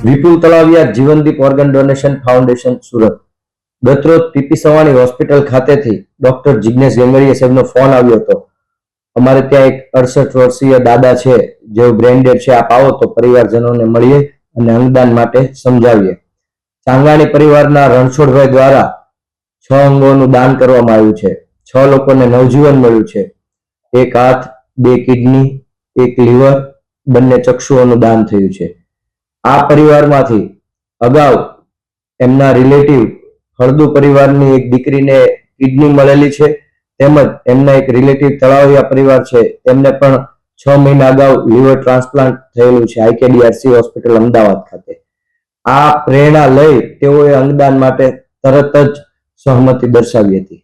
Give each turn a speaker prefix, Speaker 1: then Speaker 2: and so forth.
Speaker 1: વિપુલ Talaviya Jivandeep organ donation foundation Surat. ગતરોજ PP Savani hospital ખાતેથી doctor Jignesh Gangadiya સાહેબનો ફોન આવ્યો હતો. અમારે ત્યાં એક 68 વર્ષીય દાદા છે, જેઓ બ્રેન ડેડ છે, આપ આવો તો પરિવારજનોને મળીએ અને અંગદાન માટે સમજાવીએ. ચાંગાણી પરિવારના રણછોડભાઈ દ્વારા 6 અંગોનું દાન કરવામાં આવ્યું છે. 6 લોકોને નવજીવન મળ્યું છે. 1 હાથ, 2 કિડની, 1 લીવર, બંને ચક્ષુઓનું દાન થયું છે. આ પરિવારમાંથી અગાઉ એમના રિલેટિવ હળદુ પરિવારની એક દીકરીને કિડની મળેલી છે, તેમજ એમના એક રિલેટિવ તળાવિયા પરિવાર છે, તેમને પણ 6 મહિના અગાઉ લીવર ટ્રાન્સપ્લાન્ટ થયેલું છે IKDRC હોસ્પિટલ અમદાવાદ ખાતે. આ પ્રેરણા લઈ તેઓએ અંગદાન માટે તરત જ સહમતિ દર્શાવી હતી.